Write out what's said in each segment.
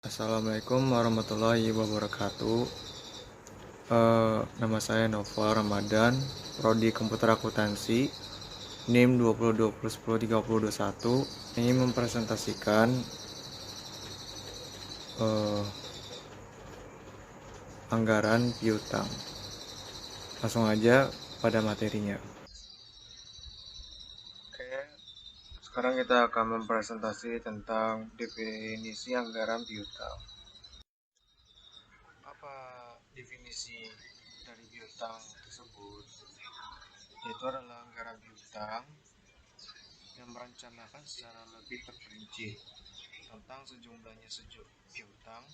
Assalamualaikum warahmatullahi wabarakatuh. Nama saya Nova Ramadan, Prodi Komputer Akuntansi, NIM 2020103021. Ingin mempresentasikan eh, anggaran piutang. Langsung aja pada materinya. Oke, sekarang kita akan mempresentasi tentang definisi anggaran piutang. Apa definisi dari piutang tersebut? Yaitu adalah anggaran piutang yang merencanakan secara lebih terperinci tentang sejumlahnya piutang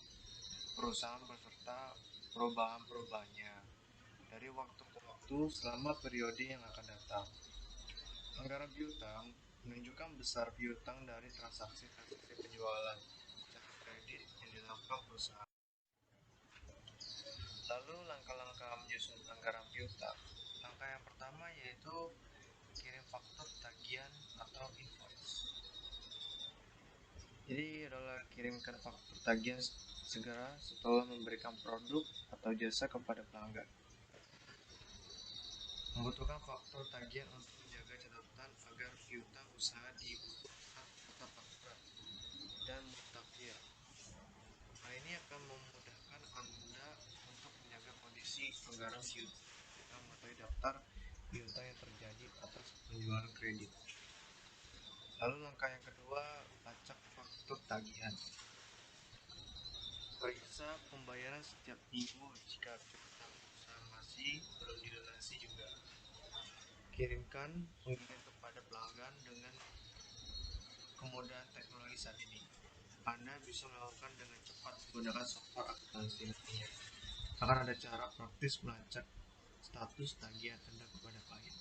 perusahaan beserta perubahan-perubahannya dari waktu ke waktu selama periode yang akan datang. Anggaran piutang menunjukkan besar piutang dari transaksi-transaksi penjualan jasa kredit yang dilakukan perusahaan. Lalu langkah-langkah menyusun anggaran piutang. Langkah yang pertama yaitu kirim faktur tagihan atau invoice. Jadi adalah kirimkan faktur tagihan segera setelah memberikan produk atau jasa kepada pelanggan. Membutuhkan faktur tagihan untuk menjaga catatan agar piutang usaha dibukukan tetap akurat dan mutakhir. Hal ini akan memudahkan Anda untuk menjaga kondisi anggaran piutang atau daftar piutang yang terjadi atas penjualan kredit. Lalu langkah yang kedua, lacak faktur tagihan. Periksa pembayaran setiap minggu jika piutang usaha masih belum dilunasi juga. Kirimkan pengiriman kepada pelanggan dengan kemudahan teknologi saat ini. Anda bisa melakukan dengan cepat menggunakan software akuntansi nantinya. Akan ada cara praktis melacak status tagihan Anda kepada klien.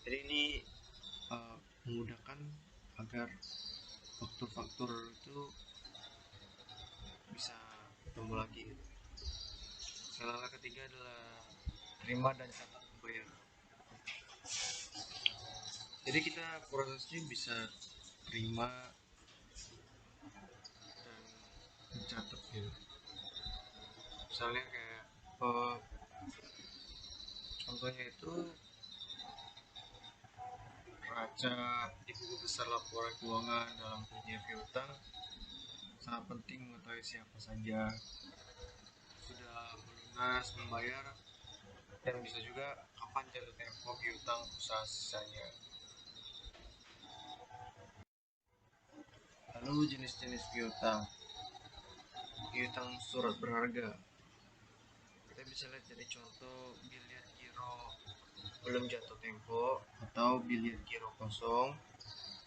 Jadi ini memudahkan agar faktur-faktur itu bisa ketemu lagi. Langkah ketiga adalah terima dan catat pembayaran. Jadi kita prosesnya bisa terima dan mencatat gitu. Misalnya kayak contohnya itu raca di buku besar laporan keuangan dalam punya piutang sangat penting mengetahui siapa saja sudah melunas membayar dan bisa juga kapan jatuh tempo piutang usaha sisanya. Lalu jenis-jenis piutang surat berharga, kita bisa lihat dari contoh biliet giro belum jatuh tempo atau biliet giro kosong,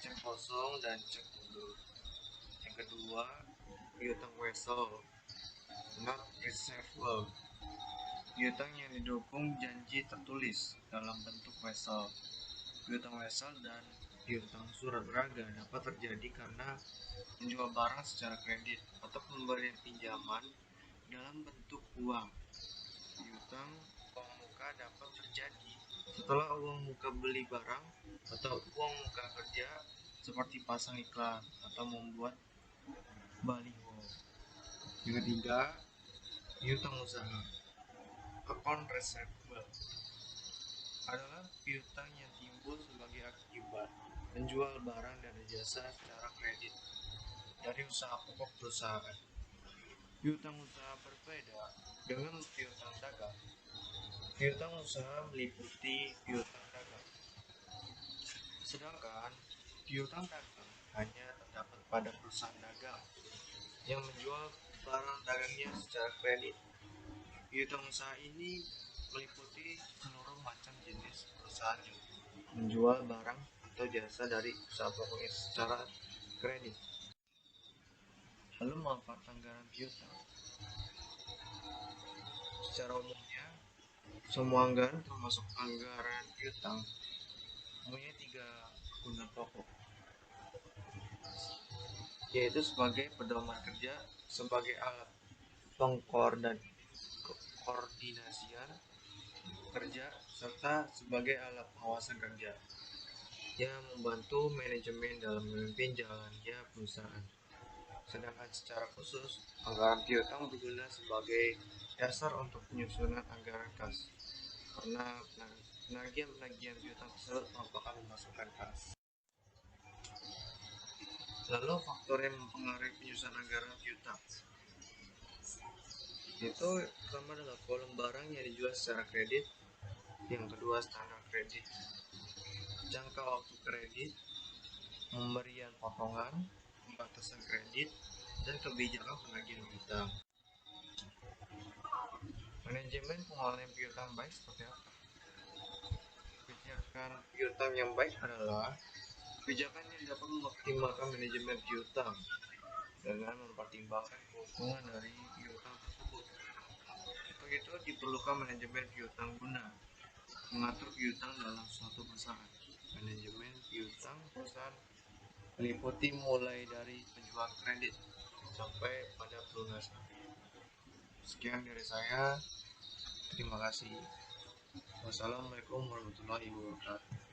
cek kosong, dan cek mundur. Yang kedua, piutang wesel not receivable, piutang yang didukung janji tertulis dalam bentuk wesel. Piutang wesel dan piutang surat berharga dapat terjadi karena menjual barang secara kredit atau pemberian pinjaman dalam bentuk uang. Piutang uang muka dapat terjadi setelah uang muka beli barang atau uang muka kerja seperti pasang iklan atau membuat baliho. Yang ketiga, piutang usaha account receivable adalah piutang yang timbul sebagai akibat menjual barang dan jasa secara kredit dari usaha pokok perusahaan. Piutang usaha berbeda dengan piutang dagang. Piutang usaha meliputi piutang dagang, sedangkan piutang dagang hanya terdapat pada perusahaan dagang yang menjual barang dagangnya secara kredit. Piutang usaha ini meliputi seluruh macam jenis perusahaan yang menjual barang atau jasa dari usaha pokoknya secara kredit. Lalu manfaat anggaran piutang. Secara umumnya, semua anggaran termasuk anggaran piutang mempunyai 3 kegunaan pokok, yaitu sebagai pedoman kerja, sebagai alat pengkoordinasian kerja, serta sebagai alat pengawasan kerja yang membantu manajemen dalam memimpin jalannya perusahaan. Sedangkan secara khusus, anggaran piutang berguna sebagai dasar untuk penyusunan anggaran kas, karena penagihan piutang tersebut merupakan pemasukan kas. Lalu faktor yang mempengaruhi penyusunan anggaran piutang itu pertama adalah volume barang yang dijual secara kredit, yang kedua standar kredit, jangka waktu kredit, pemberian potongan, pembatasan kredit, dan kebijakan penagihan piutang. Manajemen pengelolaan piutang baik seperti apa? Kebijakan piutang yang baik adalah kebijakan yang dapat mengoptimalkan manajemen piutang dengan mempertimbangkan keuntungan dari piutang tersebut. Untuk itu diperlukan manajemen piutang guna mengatur piutang dalam suatu perusahaan. Manajemen piutang perusahaan meliputi mulai dari penjualan kredit sampai pada pelunasan. Sekian dari saya. Terima kasih. Wassalamualaikum warahmatullahi wabarakatuh.